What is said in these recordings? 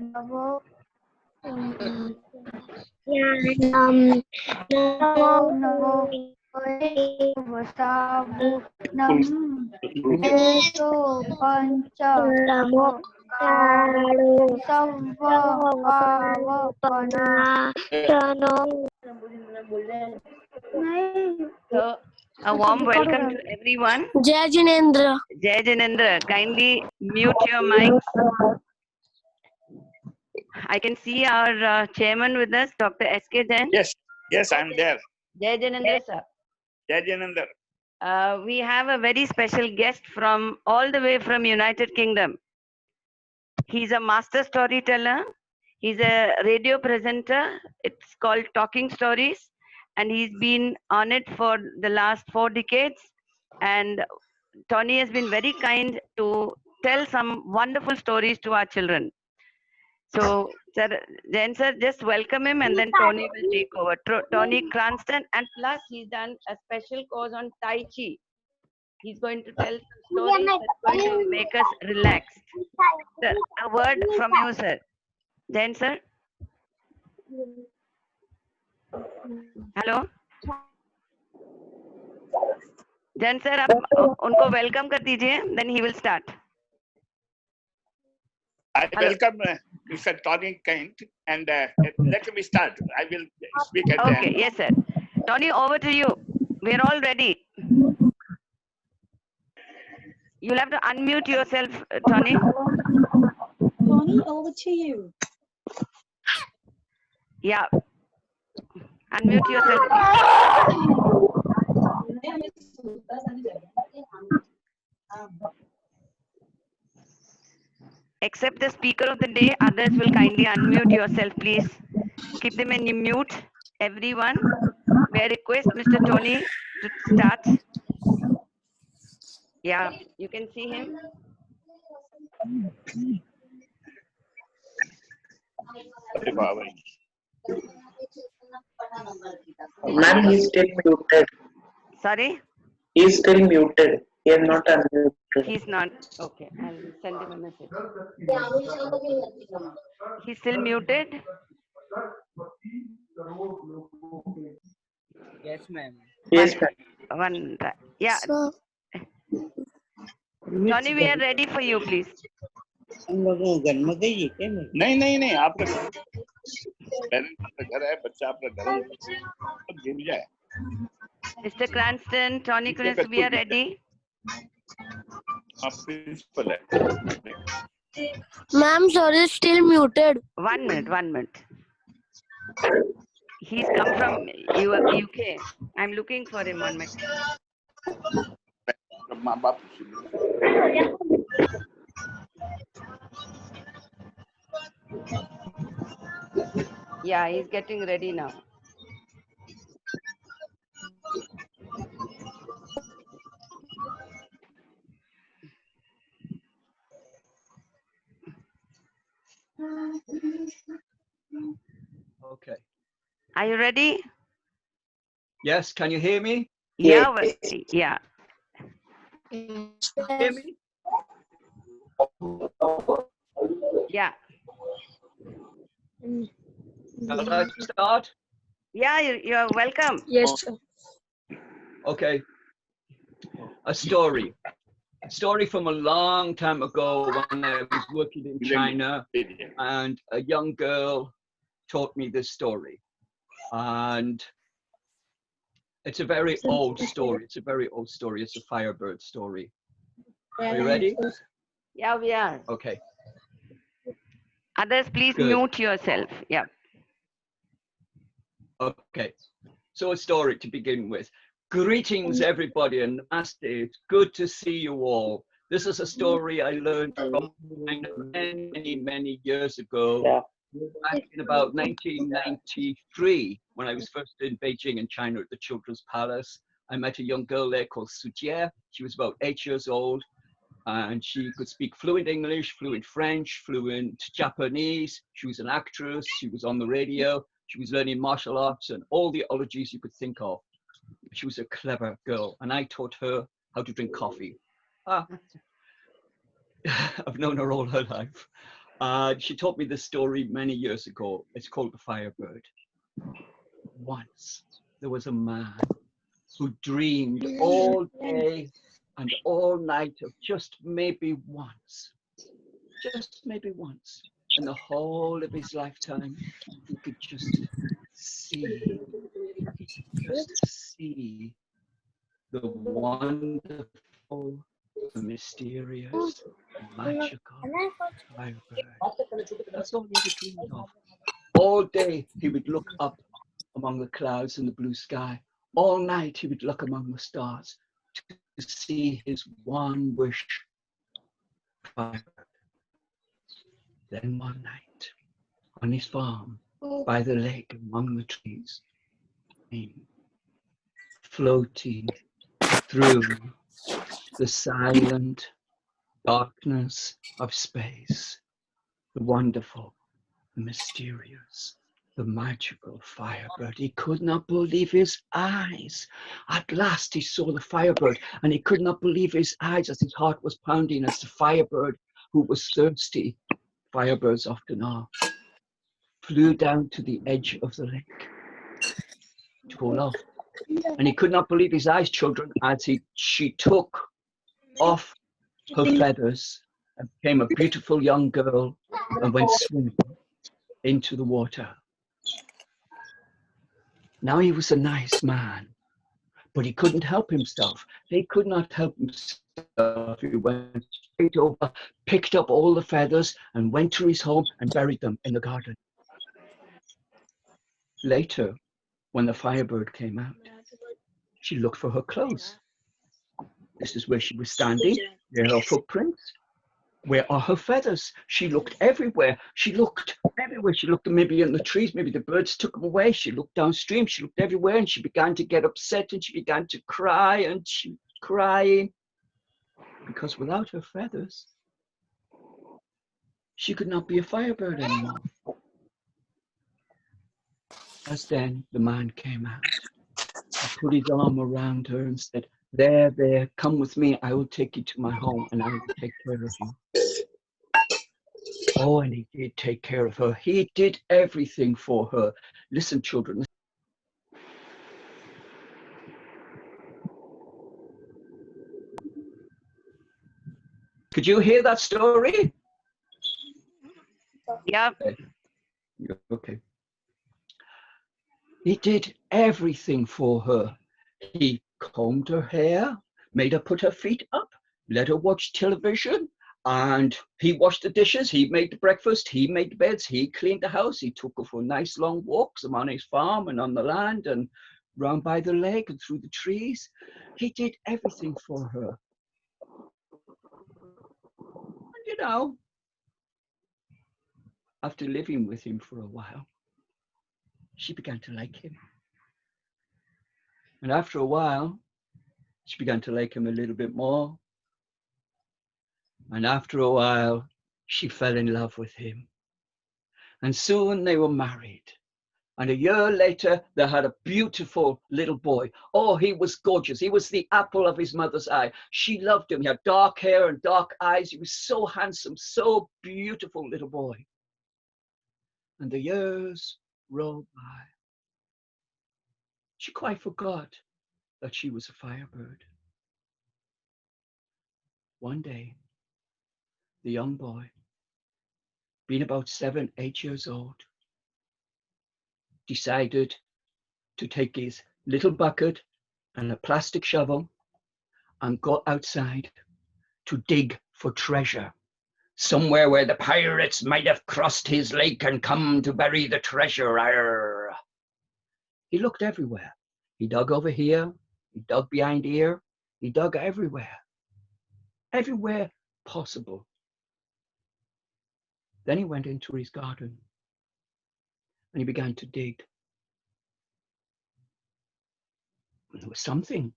Namo Namo Vasavu Nam Eto Pancha Savva Pavapana. So, a warm welcome to everyone. Jai Jinendra. Jai Jinendra, kindly mute your mics. I can see our chairman with us, Dr. S.K. Jain. Yes, I'm there. Jai Jinendra, sir. Jai Janandar. We have a very special guest from all the way from United Kingdom. He's a master storyteller. He's a radio presenter. It's called Talking Stories. And he's been on it for the last 4 decades. And Tony has been very kind to tell some wonderful stories to our children. So, sir, Jain sir, just welcome him and then Tony will take over. Tony Cranston, and plus he's done a special course on Tai Chi. He's going to tell some stories that's going to make us relaxed. Sir, a word from you, sir. Jain sir. Hello. Jain sir, आप उनको welcome कर दीजिए. Then he will start. I welcome Mr. Tony Kent and let me start. I will speak at the Okay, end. yes, sir. Tony, over to you. We're all ready. You'll have to unmute yourself, Tony. Tony, over to you. Yeah. Unmute yourself. Except the speaker of the day, others will kindly unmute yourself, please. Keep them in mute, everyone. May I request Mr. Tony to start? Yeah, you can see him. Ma'am, he's still muted. Sorry? He's still muted. He is not unmuted. He's not. Okay, I'll send him a message. He's still muted? Yes, ma'am. Yes, ma'am. One. Yeah. Tony, we are ready for you, please. नहीं आपका parents का घर है, बच्चा आपका घर है, सब गिर जाए. Mr. Cranston, Tony Cranston, we are ready. आप प्रिंसिपल है. Ma'am, sorry, still muted. 1 minute, 1 minute. He's come from UK. I'm looking for him on my. माँ बाप. Yeah, he's getting ready now. Okay. Are you ready? Yes, can you hear me? Yeah, yeah. Hear me? Yeah. Shall I start? Yeah, you're welcome. Yes, sir. Okay. A story from a long time ago when I was working in China, and a young girl taught me this story. And it's a very old story. It's a very old story. It's a Firebird story. Are you ready? Yeah, we are. Okay. Others, please Good. mute yourself. Yeah. Okay. So a story to begin with. Greetings, everybody, and namaste. It's good to see you all. This is a story I learned from China many, many years ago. Back in about 1993, when I was first in Beijing in China at the Children's Palace. I met a young girl there called Su Jie. She was about 8 years old, and she could speak fluent English, fluent French, fluent Japanese. She was an actress. She was on the radio. She was learning martial arts and all the ologies you could think of. She was a clever girl, and I taught her how to drink coffee. I've known her all her life. She taught me this story many years ago. It's called The Firebird. Once there was a man who dreamed all day and all night of just maybe once in the whole of his lifetime, he could just see the wonderful, the mysterious, magical firebird. That's all he ever dreamed of. All day he would look up among the clouds in the blue sky. All night he would look among the stars to see his one wish, firebird. Then one night, on his farm, by the lake among the trees, floating through the silent darkness of space, the wonderful, the mysterious, the magical firebird. He could not believe his eyes. At last he saw the firebird, and he could not believe his eyes as his heart was pounding as the firebird, who was thirsty, firebirds often are, flew down to the edge of the lake to cool off. And he could not believe his eyes, children, as she took off her feathers and became a beautiful young girl and went swimming into the water. Now he was a nice man, but he couldn't help himself. He could not help himself. He went straight over, picked up all the feathers and went to his home and buried them in the garden. Later, when the firebird came out, she looked for her clothes. This is where she was standing. There are her footprints. Where are her feathers? She looked everywhere. She looked everywhere. She looked maybe in the trees. Maybe the birds took them away. She looked downstream. She looked everywhere, and she began to get upset, and she began to cry, and she was crying because without her feathers, she could not be a firebird anymore. As then the man came out. He put his arm around her and said, there, come with me. I will take you to my home and I will take care of you. Oh, and he did take care of her. He did everything for her. Listen, children. Could you hear that story? Yeah. Okay. He did everything for her. He combed her hair, made her put her feet up, let her watch television, and he washed the dishes, he made the breakfast, he made the beds, he cleaned the house, he took her for nice long walks on his farm and on the land and round by the lake and through the trees. He did everything for her. And you know, after living with him for a while, she began to like him. And after a while, she began to like him a little bit more. And after a while, she fell in love with him. And soon they were married. And a year later, they had a beautiful little boy. Oh, he was gorgeous. He was the apple of his mother's eye. She loved him. He had dark hair and dark eyes. He was so handsome, so beautiful little boy. And the years rolled by. She quite forgot that she was a firebird. One day, the young boy, being about 7, 8 years old, decided to take his little bucket and a plastic shovel and go outside to dig for treasure, somewhere where the pirates might have crossed his lake and come to bury the treasure. Arr. He looked everywhere. He dug over here, he dug behind here, he dug everywhere possible. Then he went into his garden and he began to dig. And there was something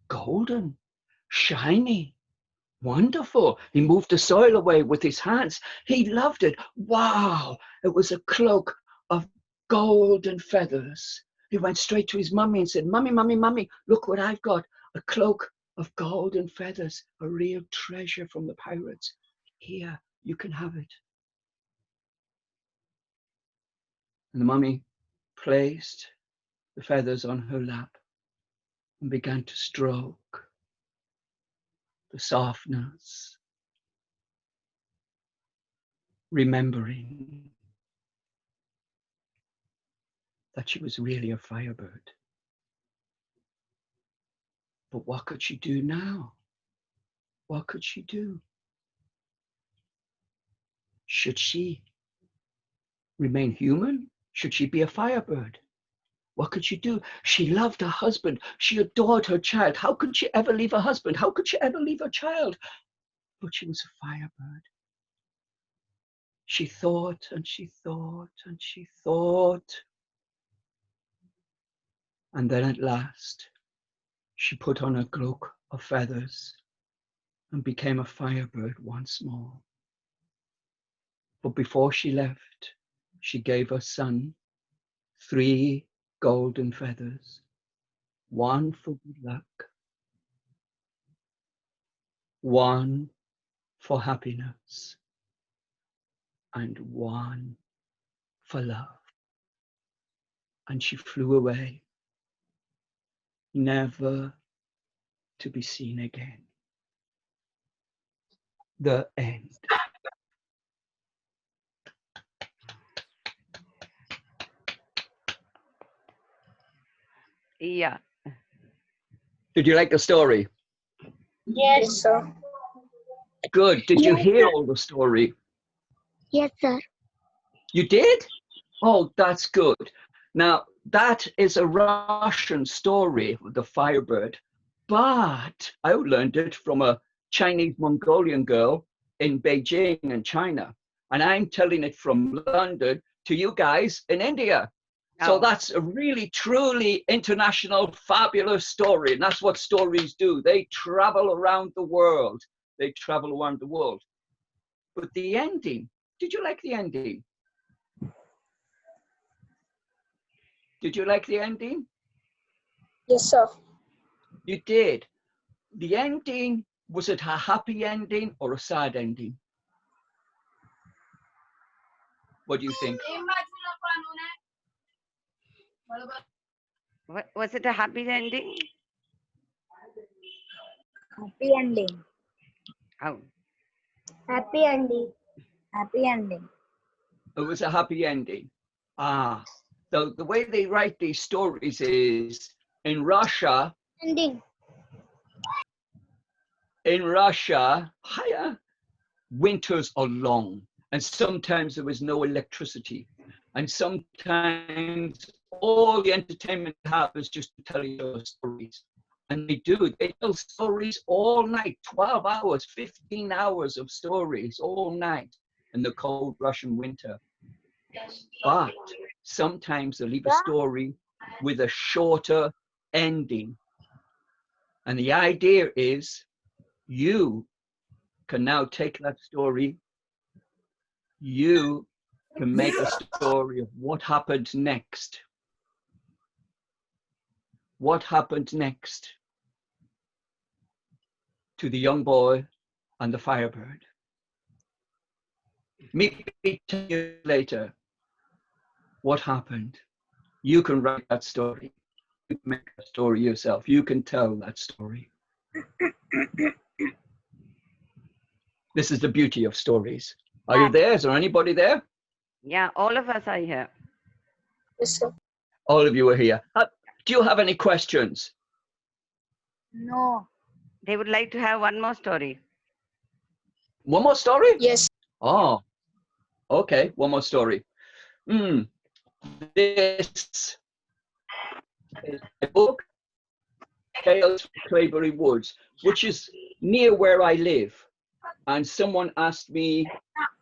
golden, shiny, wonderful. He moved the soil away with his hands. He loved it. Wow, it was a cloak of golden feathers. He went straight to his mummy and said, Mummy, Mummy, Mummy, look what I've got. A cloak of golden feathers, a real treasure from the pirates. Here, you can have it. And the mummy placed the feathers on her lap and began to stroke the softness, remembering that she was really a firebird. But what could she do now? What could she do? Should she remain human? Should she be a firebird? What could she do? She loved her husband. She adored her child. How could she ever leave her husband? How could she ever leave her child? But she was a firebird. She thought and she thought and she thought. And then at last, she put on a cloak of feathers and became a firebird once more. But before she left, she gave her son 3 golden feathers, 1 for good luck, 1 for happiness, and 1 for love. And she flew away, never to be seen again. The end. Yeah. Did you like the story? Yes, sir. Good. Did you hear all the story? Yes, sir. You did? Oh, that's good. Now, that is a Russian story, the firebird, but I learned it from a Chinese Mongolian girl in Beijing in China. And I'm telling it from London to you guys in India. So Oh. that's a really, truly international, fabulous story. And that's what stories do. They travel around the world. They travel around the world. But the ending, did you like the ending? Did you like the ending? Yes, sir. You did. The ending, was it a happy ending or a sad ending? What do you think? Was it a happy ending? Happy ending. Oh. Happy ending. Happy ending. It was a happy ending. Ah, so the way they write these stories is in Russia, Ending. hiya, winters are long, and sometimes there was no electricity, and sometimes all the entertainment they have is just to tell you stories. And they tell stories all night, 12 hours, 15 hours of stories all night in the cold Russian winter. But sometimes they leave a story with a shorter ending. And the idea is you can now take that story, you can make a story of what happened next. What happened next to the young boy and the firebird? Meet me 10 years later. What happened? You can write that story. You can make that story yourself. You can tell that story. This is the beauty of stories. Are you there? Is there anybody there? Yeah, all of us are here. Yes, sir. All of you are here. Do you have any questions? No. They would like to have one more story. One more story? Yes. Oh, okay. One more story. This is a book, Tales from Claybury Woods, which is near where I live. And someone asked me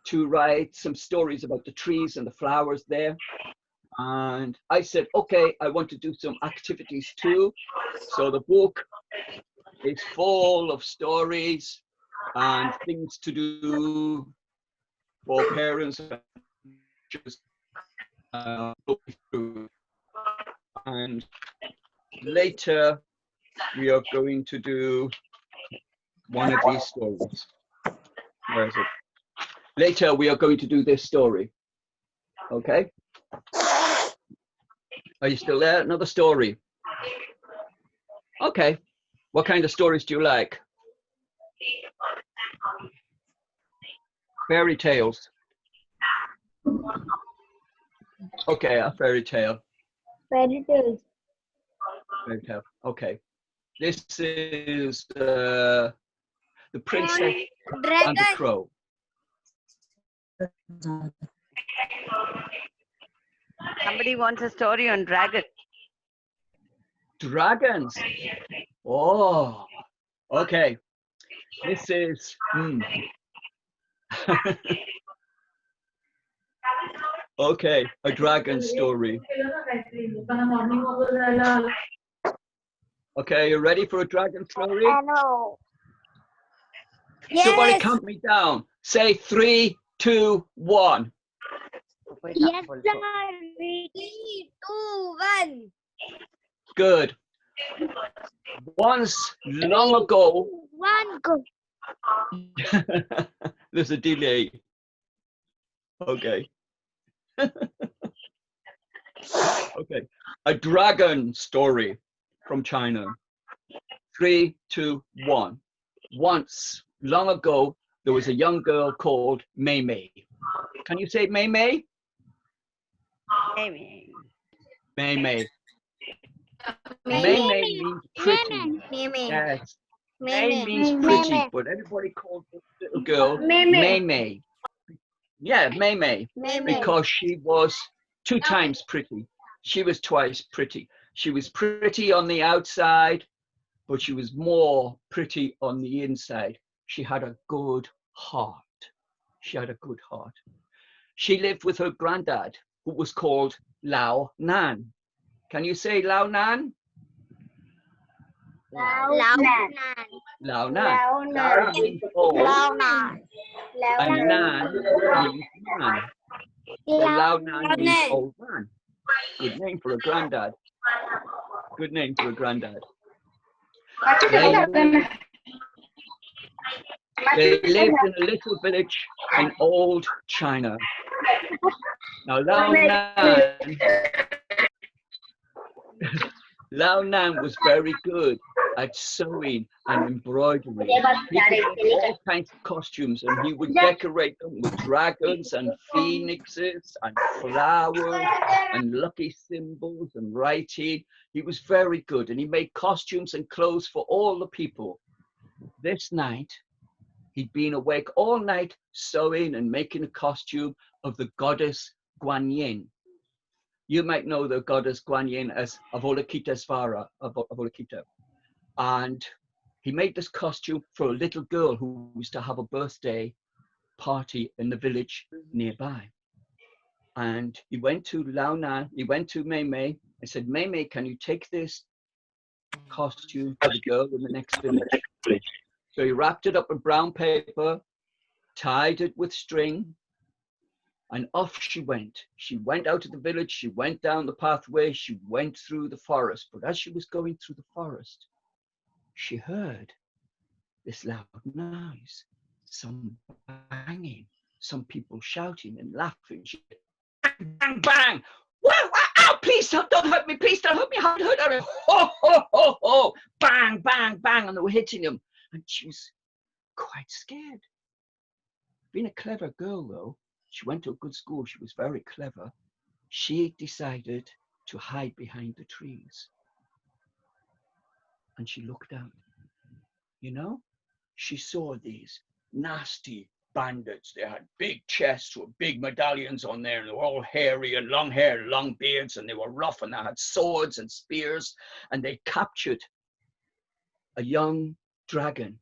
to write some stories about the trees and the flowers there. And I said, okay, I want to do some activities too. So the book is full of stories and things to do for parents. And later we are going to do one of these stories. Where is it? Later we are going to do this story. Okay? Are you still there? Another story. Okay. What kind of stories do you like? Fairy tales. Okay, a fairy tale. Fairy tales. Fairy tale. Okay. This is the princess and the crow. Somebody wants a story on dragon. Dragons. Oh, okay. This is. Okay, a dragon story. Okay, you ready for a dragon story? Hello. Somebody count me down. Say 3, 2, 1. Yes, sir. 3, 2, 1. Good. Once long ago, 1 go. there's a delay. Okay. Okay. A dragon story from China. 3, 2, 1. Once long ago, there was a young girl called Mei Mei. Can you say Mei Mei? Amy. Mei Mei. Mei Mei means pretty. Yes. Mei means pretty, but everybody called this little girl Mei Mei. Yeah, Mei Mei, because she was 2 times pretty. She was twice pretty. She was pretty on the outside, but she was more pretty on the inside. She had a good heart. She had a good heart. She lived with her granddad, who was called Lao Nan. Can you say Lao Nan? Lao Nan. Lao means old, and Nan means man. So Lao Nan means old man. Good name for a granddad. Good name for a granddad. They lived in a little village in old China. Now Lao Nan was very good at sewing and embroidery. He could make all kinds of costumes, and he would decorate them with dragons and phoenixes and flowers and lucky symbols and writing. He was very good, and he made costumes and clothes for all the people. This night, he'd been awake all night sewing and making a costume of the goddess Guan Yin. You might know the goddess Guan Yin as Avalokitesvara, Avalokita. And he made this costume for a little girl who was to have a birthday party in the village nearby. And he went to Lao Nan, he went to Mei Mei and said, Mei Mei, can you take this costume to the girl in the next village? So he wrapped it up in brown paper, tied it with string, and off she went. She went out of the village, she went down the pathway, she went through the forest. But as she was going through the forest, she heard this loud noise, some banging, some people shouting and laughing. She bang, bang, bang. Wow, ow, please don't hurt me, please don't hurt me, I haven't hurt her. Ho, ho, ho, ho, bang, bang, bang, and they were hitting him. And she was quite scared. Being a clever girl though, she went to a good school, she was very clever. She decided to hide behind the trees. And she looked out. You know, she saw these nasty bandits. They had big chests with big medallions on there, and they were all hairy and long hair, long beards, and they were rough, and they had swords and spears, and they captured a young dragon.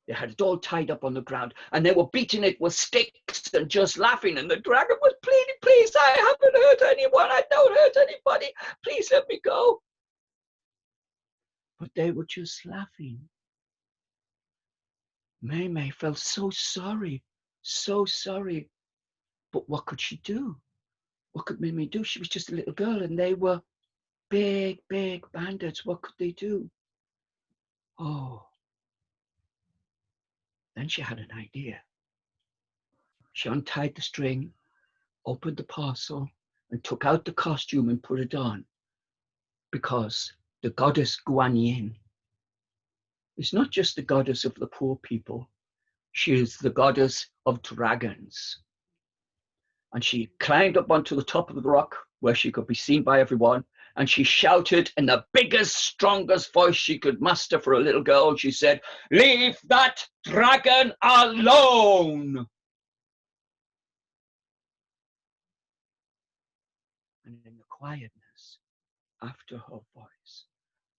They had it all tied up on the ground, and they were beating it with sticks and just laughing, and the dragon was pleading, please, I haven't hurt anyone, I don't hurt anybody, please let me go. But they were just laughing. Mei Mei felt so sorry, so sorry. But what could she do? What could Mei Mei do? She was just a little girl, and they were big, big bandits. What could they do? Oh. Then she had an idea. She untied the string, opened the parcel, and took out the costume and put it on. because the goddess Guan Yin is not just the goddess of the poor people. She is the goddess of dragons. And she climbed up onto the top of the rock where she could be seen by everyone. And she shouted in the biggest, strongest voice she could muster for a little girl. She said, "Leave that dragon alone." And in the quietness after her voice,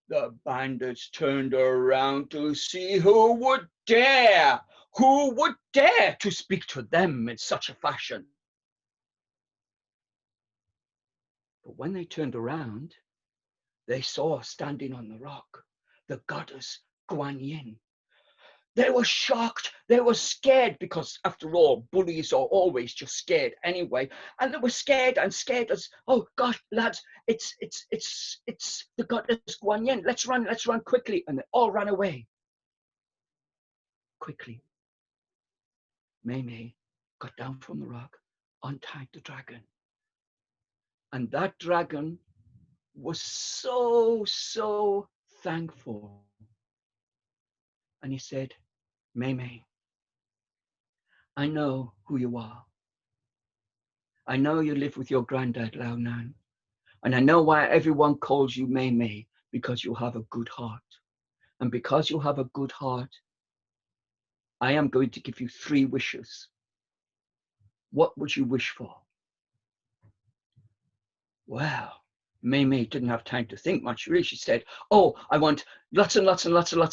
the bandits turned around to see who would dare to speak to them in such a fashion. But when they turned around, they saw standing on the rock the goddess Guan Yin. They were shocked. They were scared because, after all, bullies are always just scared anyway. And they were scared as, oh God, lads, it's the goddess Guan Yin. Let's run quickly. And they all ran away. Quickly. Mei Mei got down from the rock, untied the dragon. And that dragon was so thankful. And he said, "Mei Mei, I know who you are. I know you live with your granddad, Lao Nan. And I know why everyone calls you Mei Mei, because you have a good heart. And because you have a good heart, I am going to give you 3 wishes. What would you wish for?" Well, Mei Mei didn't have time to think much, really. She said, "Oh, I want lots and lots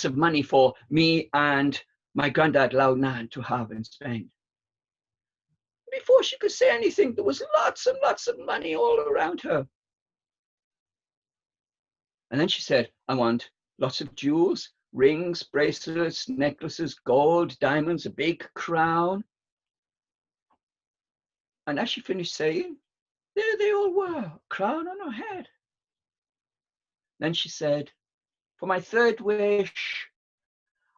of money for me and my granddad, Lao Nan, to have and spend." Before she could say anything, there was lots and lots of money all around her. And then she said, "I want lots of jewels, rings, bracelets, necklaces, gold, diamonds, a big crown." And as she finished saying, there they all were, a crown on her head. Then she said, "For my 3rd wish,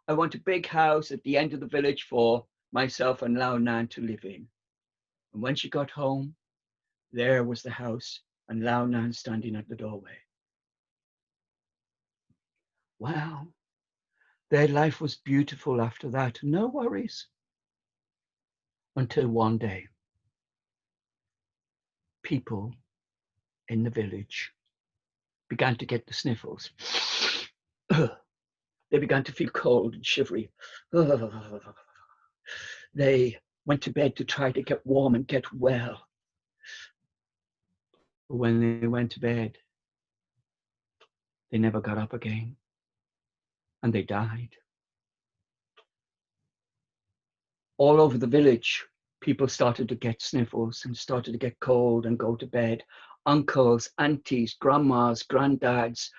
I want a big house at the end of the village for myself and Lao Nan to live in." And when she got home, there was the house and Lao Nan standing at the doorway. Wow, their life was beautiful after that, no worries. Until one day, people in the village began to get the sniffles. They began to feel cold and shivery. They went to bed to try to get warm and get well. But when they went to bed, they never got up again, and they died. All over the village, people started to get sniffles and started to get cold and go to bed. Uncles, aunties, grandmas, granddads,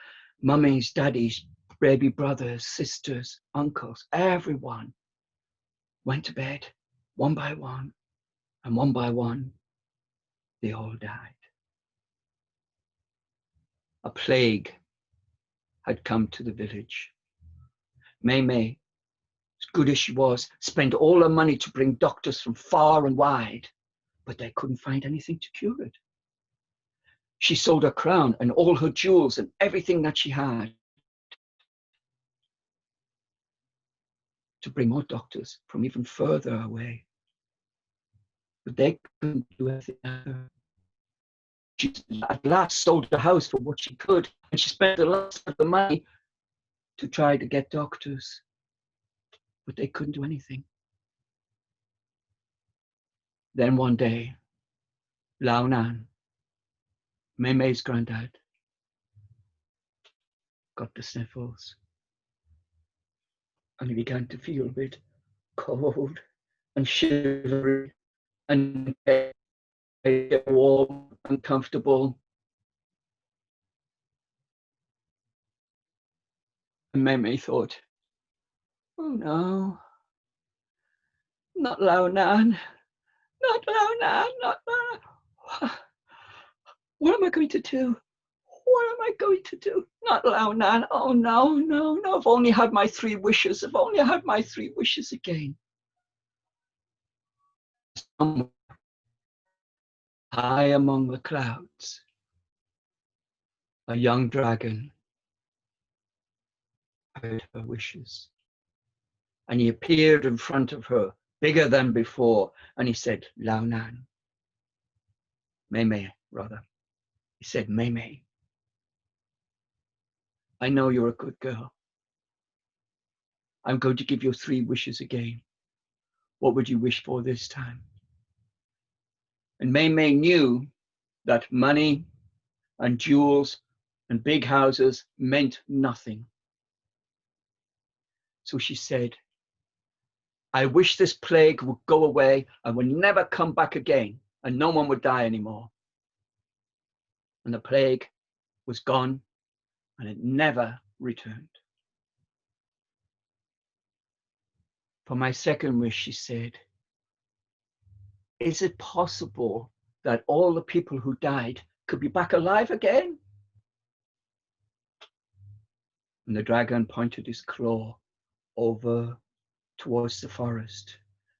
mummies, daddies, baby brothers, sisters, uncles, everyone went to bed one by one, and one by one, they all died. A plague had come to the village. Mei Mei, as good as she was, spent all her money to bring doctors from far and wide, but they couldn't find anything to cure it. She sold her crown and all her jewels and everything that she had to bring more doctors from even further away. But they couldn't do anything. She at last sold the house for what she could, and she spent the last of the money to try to get doctors, but they couldn't do anything. Then one day, Lao Nan, Mei Mei's granddad, got the sniffles, and he began to feel a bit cold and shivery and get warm and comfortable. And Mei Mei thought, "Oh no, not Lao Nan, not Lao Nan, not Lao Nan. What am I going to do? What am I going to do? Not Lao Nan. Oh no, no, no. I've only had my 3 wishes. I've only had my 3 wishes again." High among the clouds, a young dragon heard her wishes. And he appeared in front of her, bigger than before, and he said, Lao Nan, Mei Mei, rather. He said, Mei Mei, I know you're a good girl. I'm going to give you 3 wishes again. What would you wish for this time? And Mei Mei knew that money and jewels and big houses meant nothing. So she said, I wish this plague would go away and would never come back again, and no one would die anymore. And the plague was gone, and it never returned. For my second wish, she said, is it possible that all the people who died could be back alive again? And the dragon pointed his claw over towards the forest.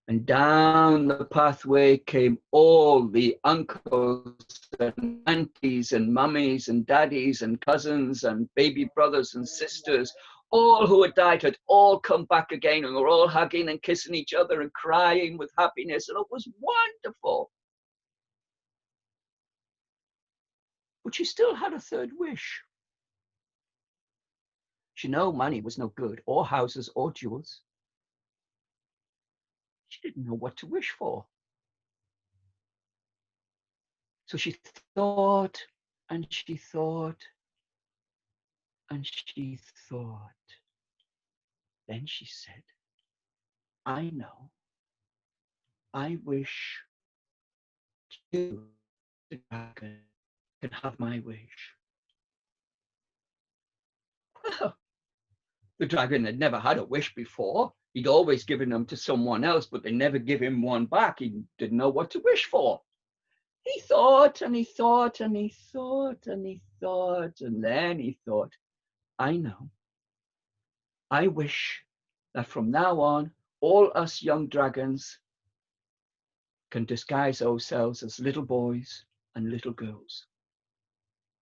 And down the pathway came all the uncles and aunties and mummies and daddies and cousins and baby brothers and sisters. All who had died had all come back again, and were all hugging and kissing each other and crying with happiness. And it was wonderful. But she still had a third wish. She knew money was no good, or houses or jewels. She didn't know what to wish for. So she thought, and she thought, and she thought. Then she said, I know. I wish you, the dragon, can have my wish. Well, the dragon had never had a wish before. He'd always given them to someone else, but they never give him one back. He didn't know what to wish for. He thought, and he thought, and he thought, and he thought, and then he thought, I know. I wish that from now on, all us young dragons can disguise ourselves as little boys and little girls,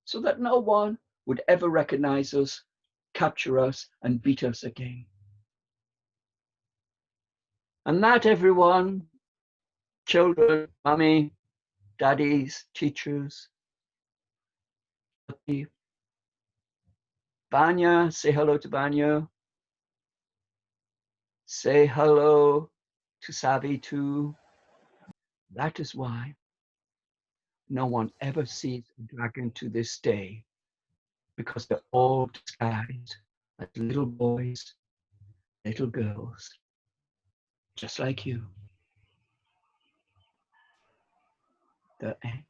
so that no one would ever recognize us, capture us, and beat us again. And that, everyone, children, mummy, daddies, teachers, Banya, say hello to Banya. Say hello to Savi too. That is why no one ever sees a dragon to this day, because they're all disguised as little boys, little girls, just like you. The end.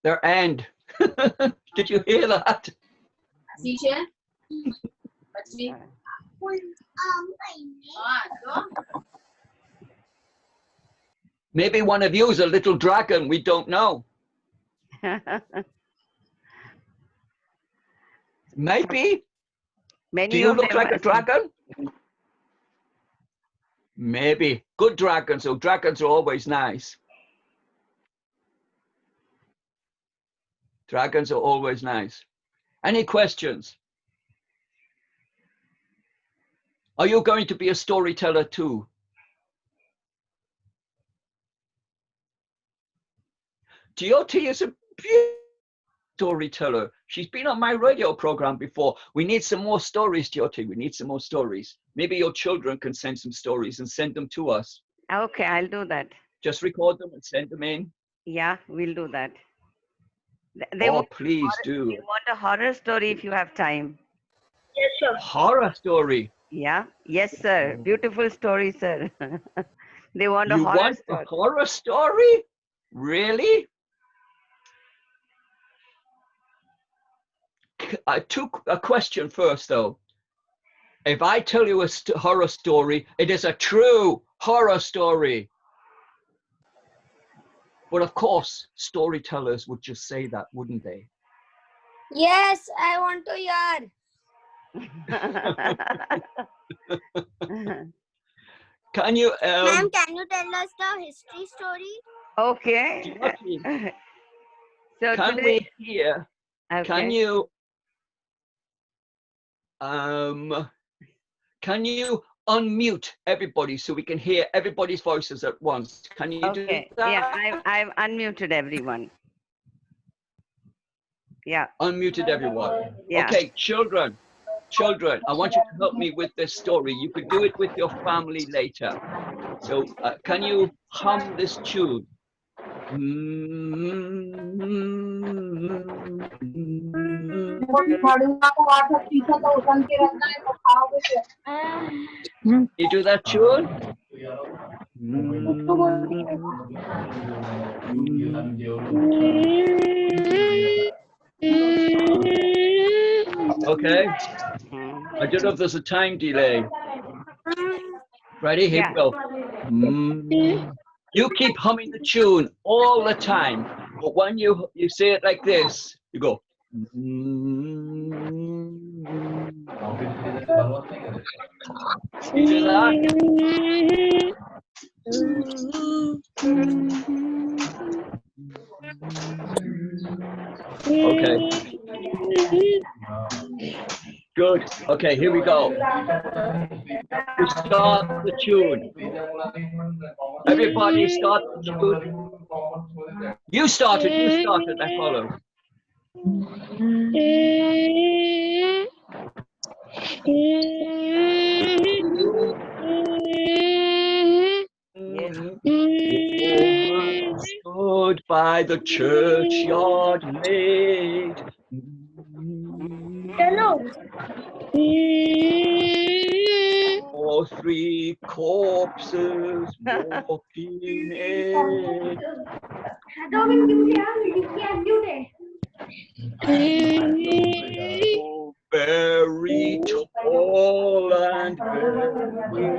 Their end. Did you hear that? Maybe one of you is a little dragon, we don't know. Maybe. Many Do you of look them like a are- dragon? Maybe. Good dragons, so dragons are always nice. Dragons are always nice. Any questions? Are you going to be a storyteller too? GOT is a beautiful storyteller. She's been on my radio program before. We need some more stories, GOT. We need some more stories. Maybe your children can send some stories and send them to us. Okay, I'll do that. Just record them and send them in. Yeah, we'll do that. They Oh, want, please they do. want a horror story if you have time. Yes, sir. Horror story. Yeah. Yes, sir. Oh. Beautiful story, sir. They want a You horror want a story. horror story? Really? I took a question first, though. If I tell you a horror story, it is a true horror story. But of course, storytellers would just say that, wouldn't they? Yes, I want to hear. Can you? Ma'am, can you tell us the history story? Okay. Jyoti, So can today, we hear? Can okay. you unmute everybody so we can hear everybody's voices at once? Can you do Okay. that? Yeah, I've unmuted everyone. Yeah. Unmuted everyone. Yeah. Okay, children, I want you to help me with this story. You could do it with your family later. So can you hum this tune? You do that tune? Okay. I don't know if there's a time delay. Ready? Here Yeah. we go. You keep humming the tune all the time, but when you say it like this, you go. You do that? Okay. Good. Okay, here we go. We start the tune. Everybody start the tune. You started, I follow. Woman stood by the churchyard late. Or three corpses walking in. Oh, very tall and very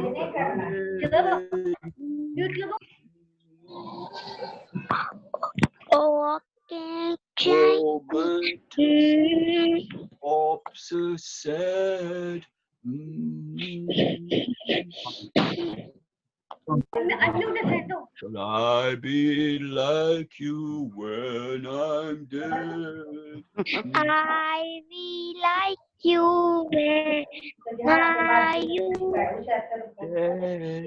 woman corpses said. Shall I be like you when I'm dead? I will like you when are you Dead.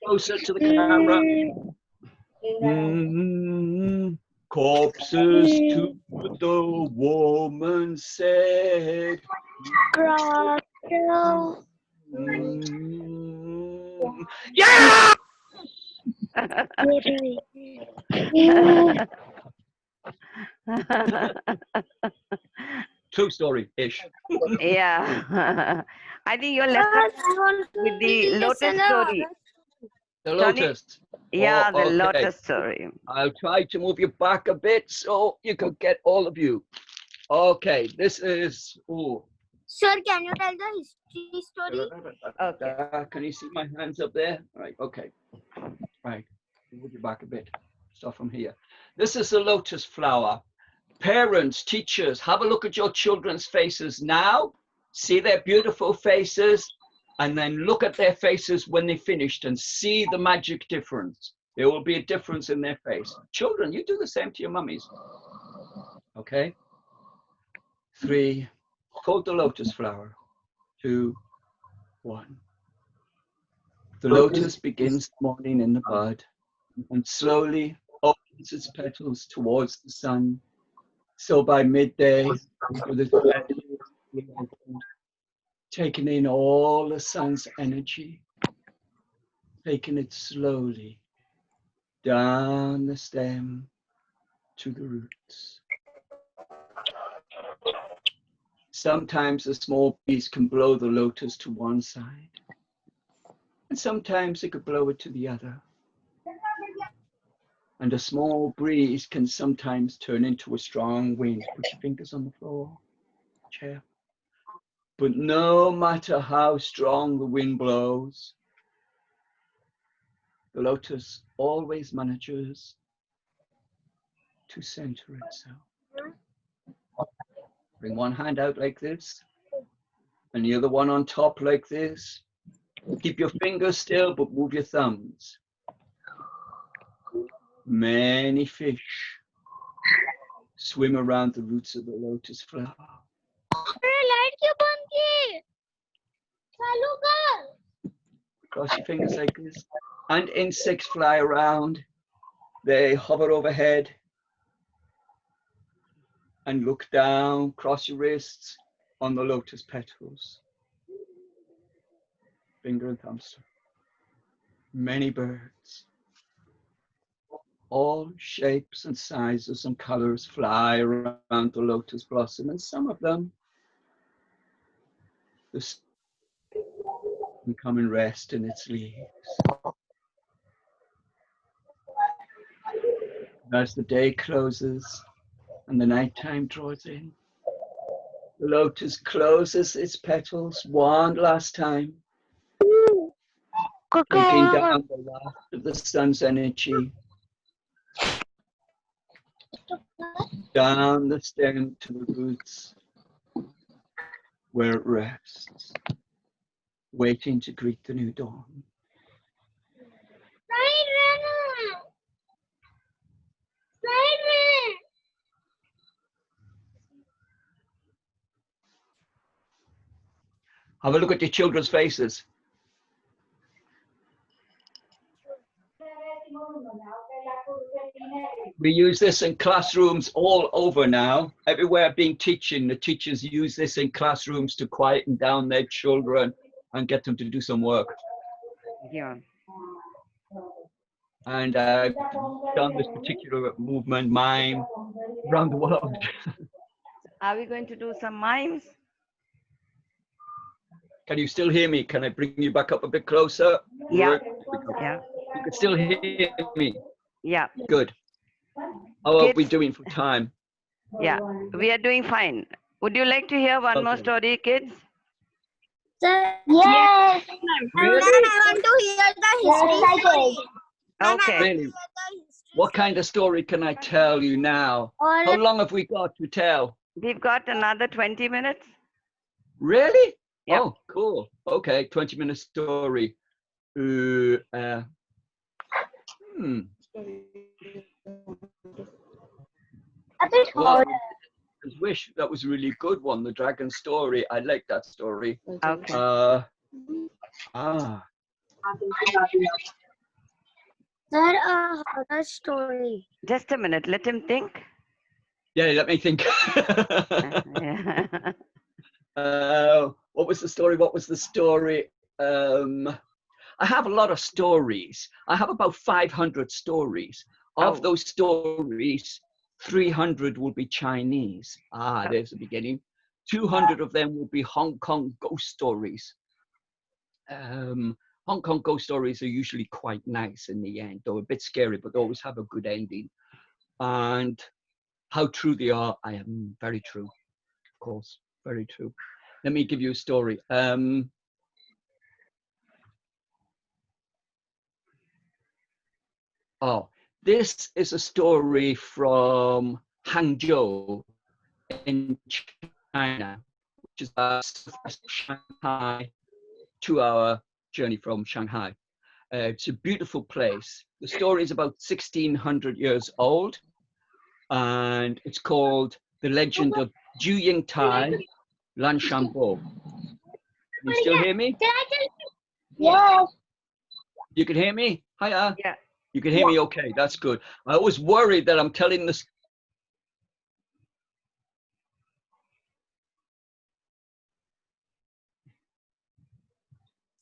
Closer to the camera. Corpses to the woman said. Crocodile? Yeah! True story-ish. Yeah. I think you're left out with the lotus story. The Johnny? lotus. Yeah, the okay. lotus story. I'll try to move you back a bit so you can get all of you. Okay, this is. Oh. Sir, can you tell the history story? Okay. Can you see my hands up there? Right. Okay. Right. Move you back a bit. Start from here. This is the lotus flower. Parents, teachers, have a look at your children's faces now. See their beautiful faces, and then look at their faces when they finished and see the magic difference. There will be a difference in their face. Children, you do the same to your mummies. Okay? 3. Hold the lotus flower. 2, 1. The lotus begins morning in the bud and slowly opens its petals towards the sun. So by midday, with its petals opened, taking in all the sun's energy, taking it slowly down the stem to the roots. Sometimes a small breeze can blow the lotus to one side, and sometimes it could blow it to the other. And a small breeze can sometimes turn into a strong wind. Put your fingers on the floor, chair. But no matter how strong the wind blows, the lotus always manages to center itself. Bring one hand out like this, and the other one on top like this. Keep your fingers still, but move your thumbs. Many fish swim around the roots of the lotus flower. Light क्यों बंद की? चालू कर. Cross your fingers like this. And insects fly around. They hover overhead. And look down, cross your wrists on the lotus petals. Finger and thumbs. Many birds. All shapes and sizes and colors fly around the lotus blossom, and some of them can come and rest in its leaves. As the day closes and the nighttime draws in, the lotus closes its petals one last time, taking down the last of the sun's energy down the stem to the roots, where it rests, waiting to greet the new dawn. Have a look at your children's faces. We use this in classrooms all over now. Everywhere being teaching, the teachers use this in classrooms to quieten down their children and get them to do some work. Yeah. And I've done this particular movement, mime, around the world. Are we going to do some mimes? Can you still hear me? Can I bring you back up a bit closer? Yeah. Good. Yeah. You can still hear me. Yeah. Good. How are we Kids? doing for time? Yeah. We are doing fine. Would you like to hear one more Okay. story, kids? Sir, yes. Really? I want to hear the history story. Okay. Really? What kind of story can I tell you now? Or How long have we got to tell? We've got another 20 minutes. Really? Yeah. Oh, cool. Okay, 20-minute story. Well, wish that was a really good one. The dragon story. I like that story. Okay. Sir, a horror story. Just a minute. Let him think. Yeah, let me think. What was the story? What was the story? I have a lot of stories. I have about 500 stories. Of Oh. those stories, 300 will be Chinese. Ah, there's the beginning. 200 of them will be Hong Kong ghost stories. Hong Kong ghost stories are usually quite nice in the end, though a bit scary, but they always have a good ending. And how true they are, I am very true, of course, very true. Let me give you a story. This is a story from Hangzhou in China, which is a Shanghai, 2-hour journey from Shanghai. It's a beautiful place. The story is about 1600 years old, and it's called The Legend of Ju Ying Tai Lan Shanbo. You still hear me? Yes. You can hear me? Hiya. Yeah. You can hear me okay, that's good. I always worry that I'm telling this.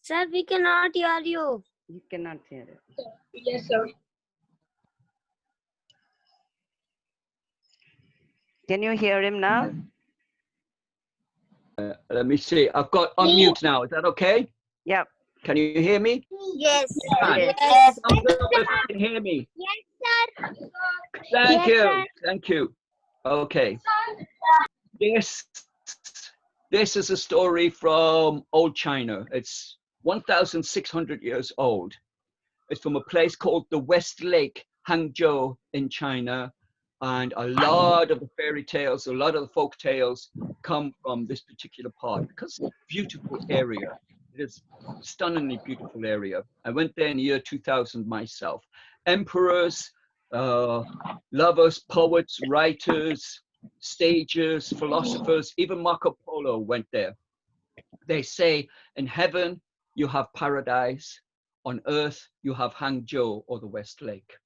Sir, we cannot hear you. You cannot hear it. Yes, sir. Can you hear him now? Let me see, I've got on mute now, is that okay? Yeah. Can you hear me? Yes. Hi. Yes. Thumbs up if you can hear me. Yes, sir. Thank Yes, you, sir. thank you. Okay. This is a story from old China. It's 1,600 years old. It's from a place called the West Lake, Hangzhou in China. And a lot of the fairy tales, a lot of the folk tales come from this particular part because it's a beautiful area. It is a stunningly beautiful area. I went there in the year 2000 myself. Emperors, lovers, poets, writers, stagers, philosophers, even Marco Polo went there. They say in heaven you have paradise, on earth you have Hangzhou or the West Lake.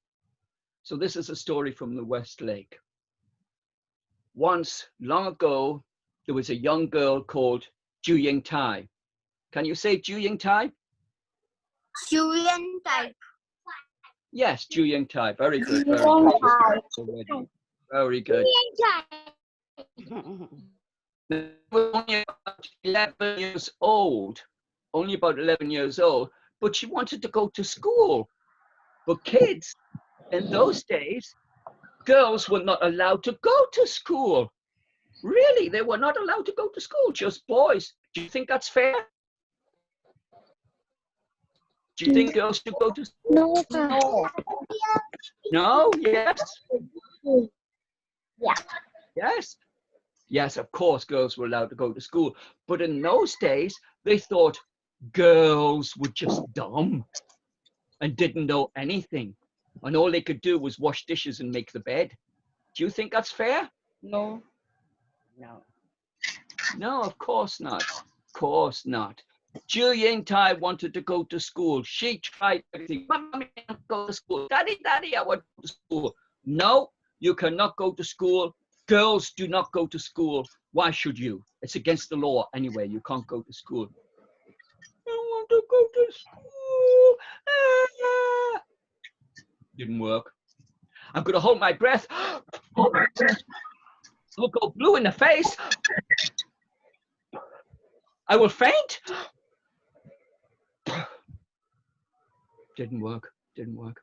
So this is a story from the West Lake. Once, long ago, there was a young girl called Ju Ying Tai. Can you say Ju Ying Tai? Julian type. Yes, Ju Ying Tai. Very good. Very good. Already. Very good. She was only about 11 years old. Only about 11 years old. But she wanted to go to school. But kids, in those days, girls were not allowed to go to school. Really, they were not allowed to go to school, just boys. Do you think that's fair? Do you think girls should go to school? No. No? Yes? Yeah. Yes? Yes, of course, girls were allowed to go to school. But in those days, they thought girls were just dumb and didn't know anything. And all they could do was wash dishes and make the bed. Do you think that's fair? No. No. No, of course not. Of course not. Ju Ying Tai wanted to go to school. She tried everything. Mommy, I want to go to school. Daddy, Daddy, I want to go to school. No, you cannot go to school. Girls do not go to school. Why should you? It's against the law anyway. You can't go to school. I want to go to school. Ah. Didn't work. I'm going to hold my breath. I'll go blue in the face. I will faint. Didn't work. Didn't work.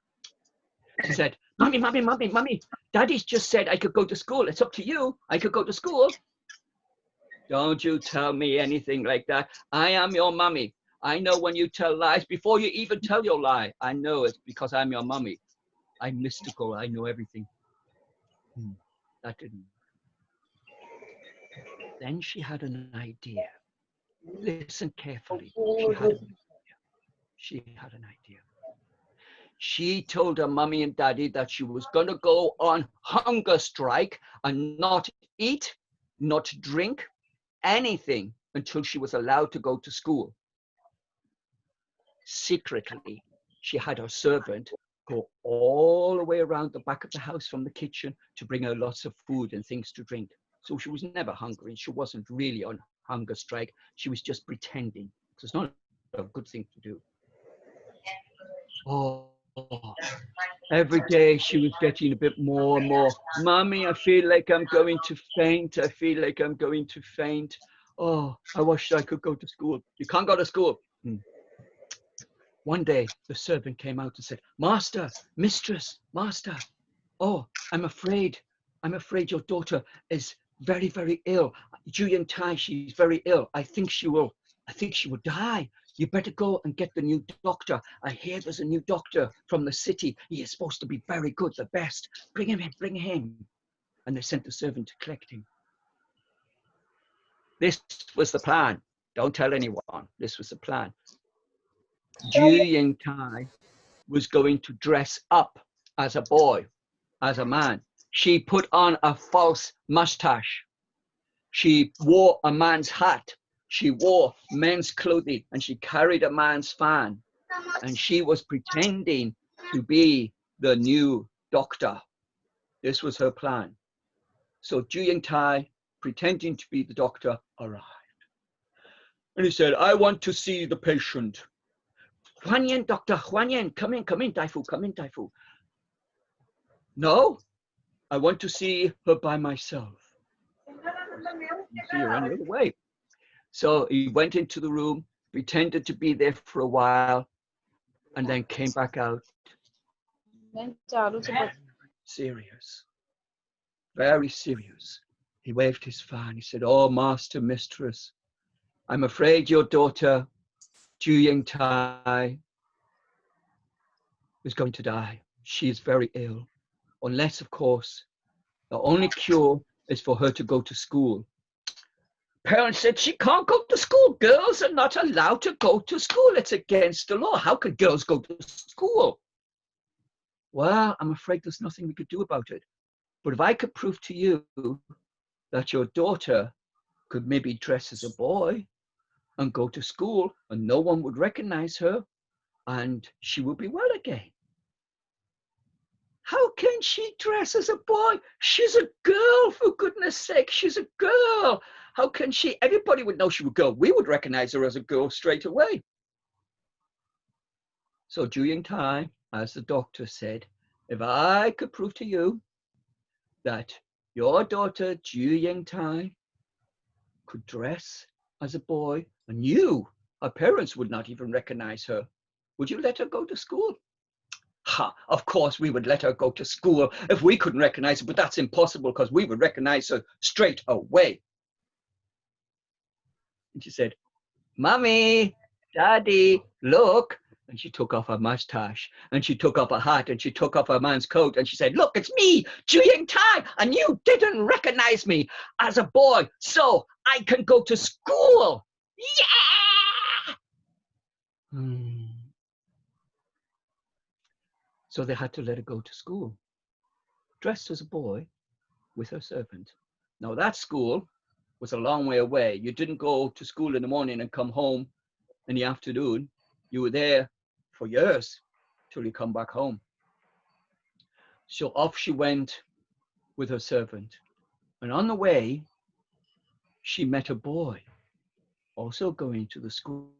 She said, Mommy, Mommy, Mommy, Mommy, Daddy's just said I could go to school. It's up to you. I could go to school. Don't you tell me anything like that. I am your mummy. I know when you tell lies before you even tell your lie. I know it's because I'm your mummy. I'm mystical. I know everything. That didn't. Then she had an idea. Listen carefully. She had an idea. She told her mummy and daddy that she was going to go on hunger strike and not eat, not drink anything until she was allowed to go to school. Secretly, she had her servant go all the way around the back of the house from the kitchen to bring her lots of food and things to drink. So she was never hungry. She wasn't really on hunger strike. She was just pretending. So it's not a good thing to do. Oh, every day she was getting a bit more and more. Mommy, I feel like I'm going to faint. I feel like I'm going to faint. Oh, I wish I could go to school. You can't go to school. One day, the servant came out and said, Master, mistress, master. Oh, I'm afraid your daughter is very, very ill. Ju Ying Tai, she's very ill. I think she will die. You better go and get the new doctor. I hear there's a new doctor from the city. He is supposed to be very good, the best. Bring him in, bring him. And they sent the servant to collect him. This was the plan. Don't tell anyone. This was the plan. Ju Ying Tai was going to dress up as a boy, as a man. She put on a false mustache. She wore a man's hat. She wore men's clothing and she carried a man's fan. And she was pretending to be the new doctor. This was her plan. So Ju Ying Tai, pretending to be the doctor, arrived. And he said, I want to see the patient. Huan Yan, Doctor, Huan Yan, come in, Daifu, come in, Daifu. No, I want to see her by myself. See her any other way. So he went into the room, pretended to be there for a while, and then came back out. Serious. Very serious. He waved his fan. He said, oh, master, mistress, I'm afraid your daughter, Ju Ying Tai, is going to die. She is very ill. Unless, of course, the only cure is for her to go to school. Parents said she can't go to school. Girls are not allowed to go to school. It's against the law. How could girls go to school? Well, I'm afraid there's nothing we could do about it. But if I could prove to you that your daughter could maybe dress as a boy and go to school and no one would recognize her and she would be well again. How can she dress as a boy? She's a girl, for goodness sake. She's a girl. How can she? Everybody would know she was a girl. We would recognize her as a girl straight away. So during time, as the doctor said, if I could prove to you that your daughter, Ju Ying Tai, could dress as a boy, and you, her parents, would not even recognize her, would you let her go to school? Ha, of course we would let her go to school if we couldn't recognize her, but that's impossible because we would recognize her straight away. And she said, Mommy, Daddy, look. And she took off her mustache and she took off her hat and she took off her man's coat and she said, look, it's me, Ju Ying Tai, and you didn't recognize me as a boy, so I can go to school. Yeah! So they had to let her go to school, dressed as a boy with her servant. Now that school was a long way away. You didn't go to school in the morning and come home in the afternoon. You were there for years till you come back home. So off she went with her servant. And on the way, she met a boy also going to the school.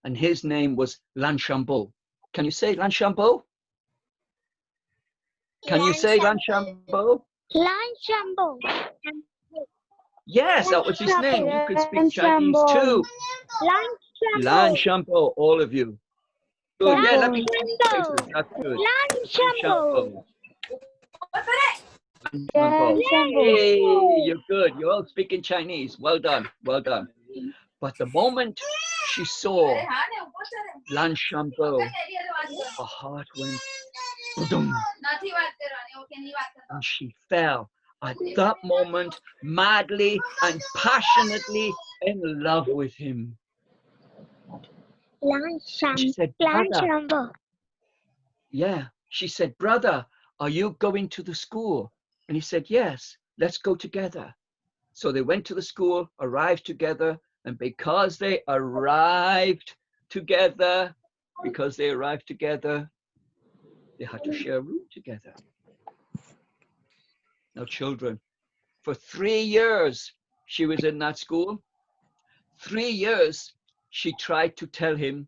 And his name was Lan Shambo. Can you say Lan Shambo? Can you say Lan Shambo? Lan Shambo. Yes, that was his name. You could speak Chinese too. Lan Shambo, all of you. Good. Yeah, let me see your faces. That's good. Lan Shambo. Hey, you're good. You're all speaking Chinese. Well done. Well done. But the moment she saw Lan Shambo, her heart went boom, and she fell at that moment madly and passionately in love with him. She said, brother. Yeah, she said, brother, are you going to the school? And he said, yes, let's go together. So they went to the school, arrived together, and because they arrived together, they had to share a room together. Now, children, for 3 years, she was in that school. 3 years, she tried to tell him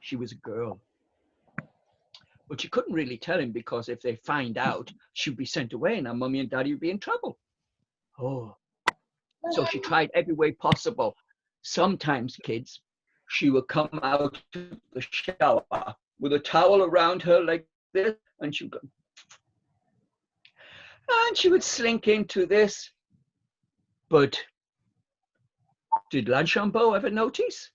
she was a girl. But she couldn't really tell him because if they find out, she'd be sent away and her mommy and daddy would be in trouble. Oh, so she tried every way possible. Sometimes, kids, she would come out of the shower with a towel around her like this, and she would go, and she would slink into this. But did Lan Shambo ever notice?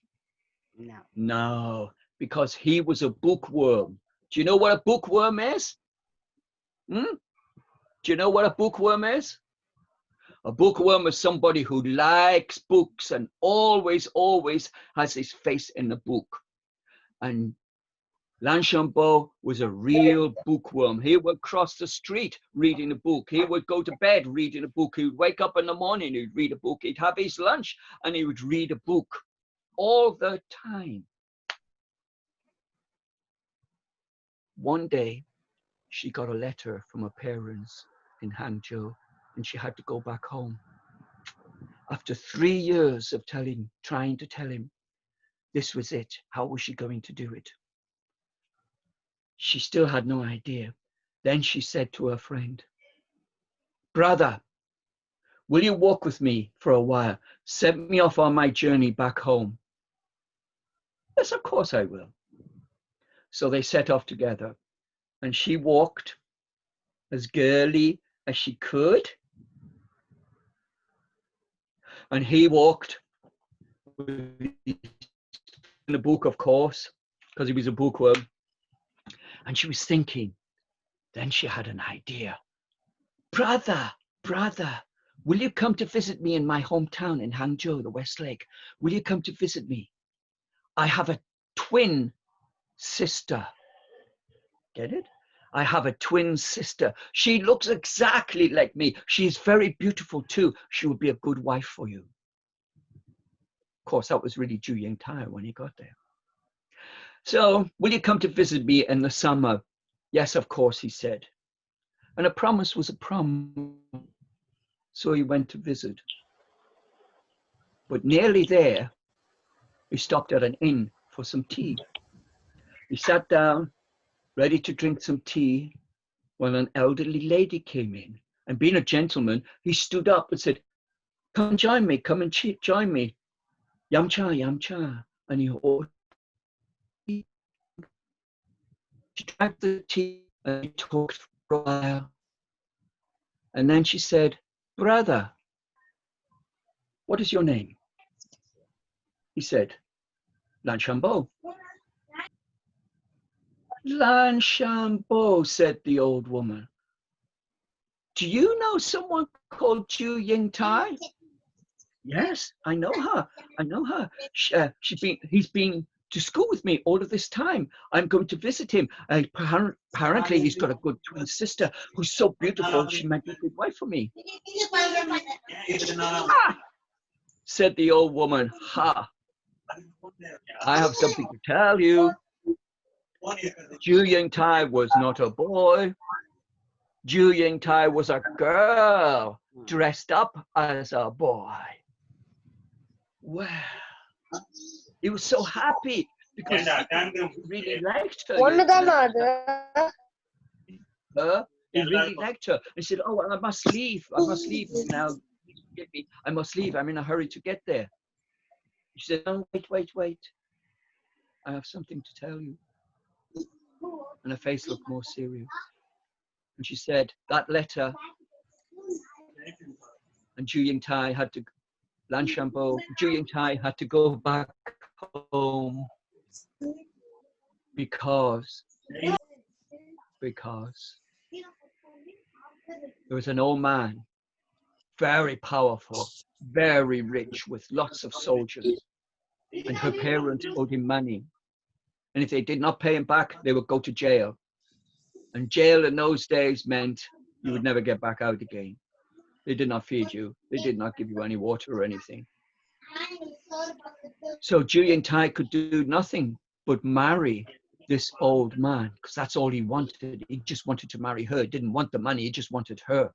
No. No, because he was a bookworm. Do you know what a bookworm is? Do you know what a bookworm is? A bookworm is somebody who likes books and always has his face in the book. And Lan Shambo was a real bookworm. He would cross the street reading a book. He would go to bed reading a book. He would wake up in the morning, he'd read a book. He'd have his lunch and he would read a book all the time. One day, she got a letter from her parents in Hangzhou and she had to go back home. After 3 years of trying to tell him, this was it. How was she going to do it? She still had no idea. Then she said to her friend, brother, will you walk with me for a while? Send me off on my journey back home. Yes, of course I will. So they set off together and she walked as girly as she could. And he walked in the book, of course, because he was a bookworm. And she was thinking, then she had an idea. Brother, will you come to visit me in my hometown in Hangzhou, the West Lake? Will you come to visit me? I have a twin sister. Get it? I have a twin sister. She looks exactly like me. She's very beautiful too. She would be a good wife for you. Of course, that was really Zhu Yingtai when he got there. So, will you come to visit me in the summer? Yes, of course, he said. And a promise was a promise. So he went to visit. But nearly there, he stopped at an inn for some tea. He sat down, ready to drink some tea, when an elderly lady came in. And being a gentleman, he stood up and said, come and join me, come and join me. Yum cha, yum cha. And he ordered tea. She drank the tea and he talked for a while. And then she said, brother, what is your name? He said, Lan Shambo. Lan Shambo, said the old woman. Do you know someone called Zhu Yingtai? Yes, I know her. I know her. He's been to school with me all of this time. I'm going to visit him. Apparently, he's got a good twin sister who's so beautiful. She might be a good wife for me. Ah, said the old woman. Ha! I have something to tell you. Zhu Yingtai was not a boy. Zhu Yingtai was a girl dressed up as a boy. Well, he was so happy because he really liked her. He really liked her. And he said, oh, I must leave. I must leave now. Forgive me. I must leave. I'm in a hurry to get there. She said, oh, wait. I have something to tell you. And her face looked more serious. And she said, that letter, and Zhu Yingtai had to, Lan Shambo, Zhu Yingtai had to go back home because there was an old man, very powerful, very rich, with lots of soldiers, and her parents owed him money. And if they did not pay him back, they would go to jail. And jail in those days meant you would never get back out again. They did not feed you. They did not give you any water or anything. So Zhu Yingtai could do nothing but marry this old man, because that's all he wanted. He just wanted to marry her. He didn't want the money. He just wanted her.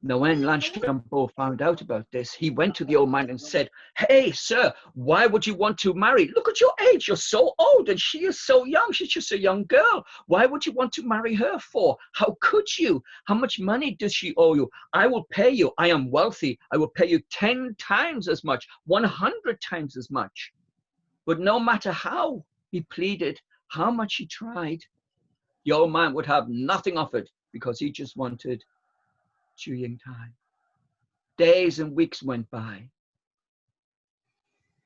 Now, when Lan Shambo found out about this, he went to the old man and said, hey, sir, why would you want to marry? Look at your age. You're so old and she is so young. She's just a young girl. Why would you want to marry her for? How could you? How much money does she owe you? I will pay you. I am wealthy. I will pay you 10 times as much, 100 times as much. But no matter how he pleaded, how much he tried, the old man would have nothing of it because he just wanted Zhu Yingtai. Days and weeks went by.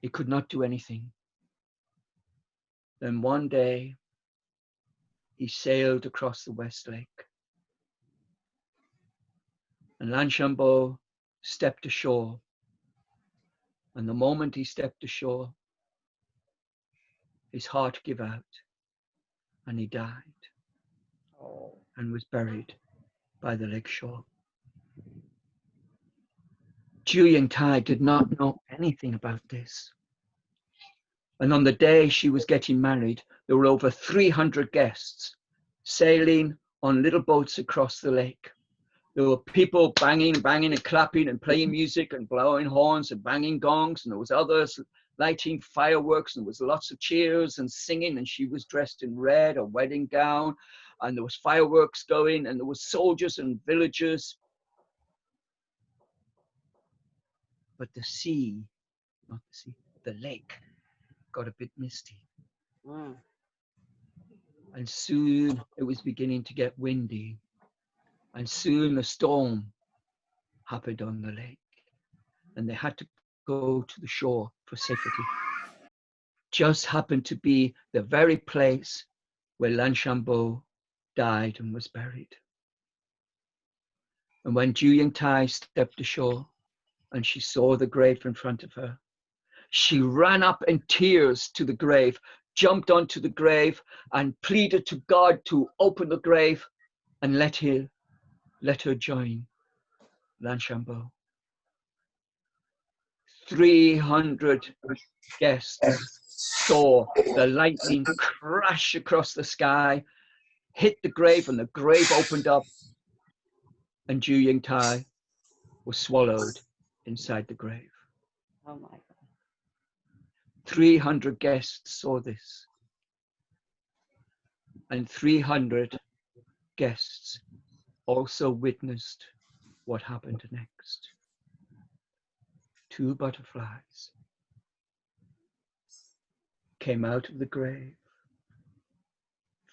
He could not do anything. Then one day, he sailed across the West Lake. And Lan Shambo stepped ashore. And the moment he stepped ashore, his heart gave out and he died and was buried by the lake shore. Zhu Yingtai did not know anything about this. And on the day she was getting married, there were over 300 guests sailing on little boats across the lake. There were people banging and clapping and playing music and blowing horns and banging gongs. And there was others lighting fireworks, and there was lots of cheers and singing. And she was dressed in red, a wedding gown. And there was fireworks going, and there was soldiers and villagers. But the sea, not the sea, the lake got a bit misty. And soon it was beginning to get windy. And soon a storm happened on the lake. And they had to go to the shore for safety. Just happened to be the very place where Lan Shambo died and was buried. And when Ju Ying Tai stepped ashore and she saw the grave in front of her, she ran up in tears to the grave, jumped onto the grave and pleaded to God to open the grave and let her join Lanchambeau. 300 guests saw the lightning crash across the sky, hit the grave, and the grave opened up, and Ju Ying Tai was swallowed inside the grave. Oh my God. 300 guests saw this, and 300 guests also witnessed what happened next. 2 butterflies came out of the grave,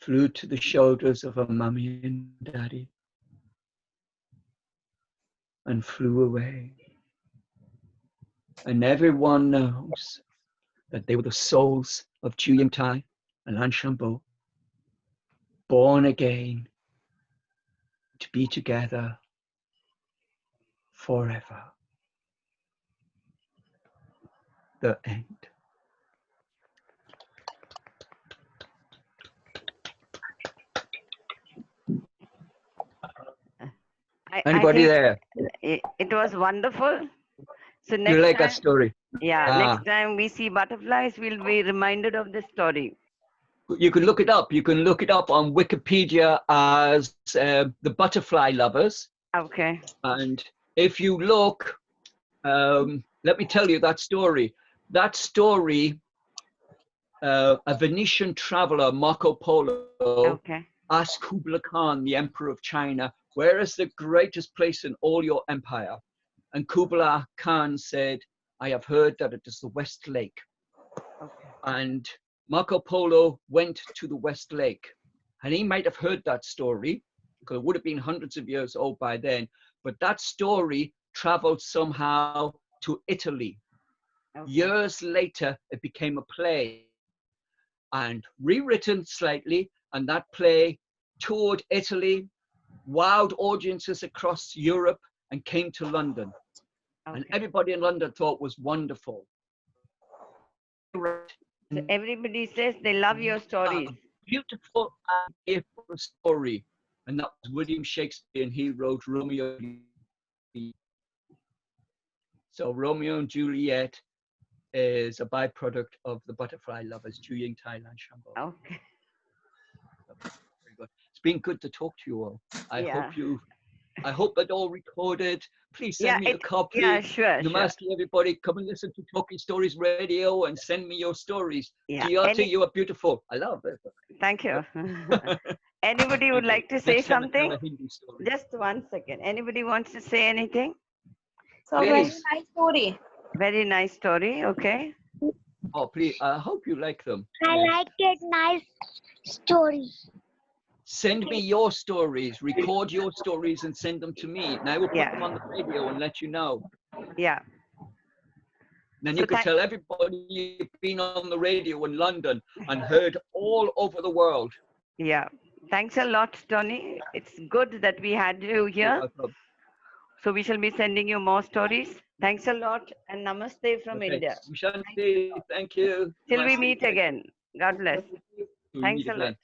flew to the shoulders of a mummy and daddy, and flew away. And everyone knows that they were the souls of Ju Ying Tai and Lanchambeau, born again to be together forever. The end. I Anybody think there? it was wonderful. So You next like that time, story? yeah, Ah. next time we see butterflies, we'll be reminded of this story. You can look it up. You can look it up on Wikipedia as the butterfly lovers. Okay. And if you look, let me tell you that story. That story, a Venetian traveler, Marco Polo, Okay. asked Kublai Khan, the emperor of China, where is the greatest place in all your empire? And Kublai Khan said, I have heard that it is the West Lake. Okay. And Marco Polo went to the West Lake, and he might have heard that story because it would have been hundreds of years old by then. But that story traveled somehow to Italy. Okay. Years later, it became a play and rewritten slightly. And that play toured Italy, wowed audiences across Europe, and came to London. And Okay. everybody in London thought it was wonderful. So everybody says they love your stories. Beautiful idea for a story, and that was William Shakespeare, and he wrote Romeo and Juliet. So Romeo and Juliet is a byproduct of the butterfly lovers, Ju Ying Tai and Lanchambeau. Okay. Very good. It's been good to talk to you all. Yeah. I hope that all recorded. Please send Yeah, me a copy. yeah, sure. Namaste, everybody. Come and listen to Talking Stories Radio and send me your stories. Yeah. Gioti, you are beautiful. I love it. Thank you. Anybody would like to say Next time I tell something? a Hindu story. Just 1 second. Anybody wants to say anything? So very Please. nice story. Very nice story. Okay. Oh, please. I hope you like them. I Yes. like it. Nice story. Send me your stories. Record your stories and send them to me. And I will put Yeah. them on the radio and let you know. Yeah. Then So you can thank- tell everybody you've been on the radio in London and heard all over the world. Yeah. Thanks a lot, Tony. It's good that we had you here. Welcome. So we shall be sending you more stories. Thanks a lot and namaste from Okay. India. Shanti, thank you. Till we Namaste. meet again. God bless. We'll Thanks meet a lot. again.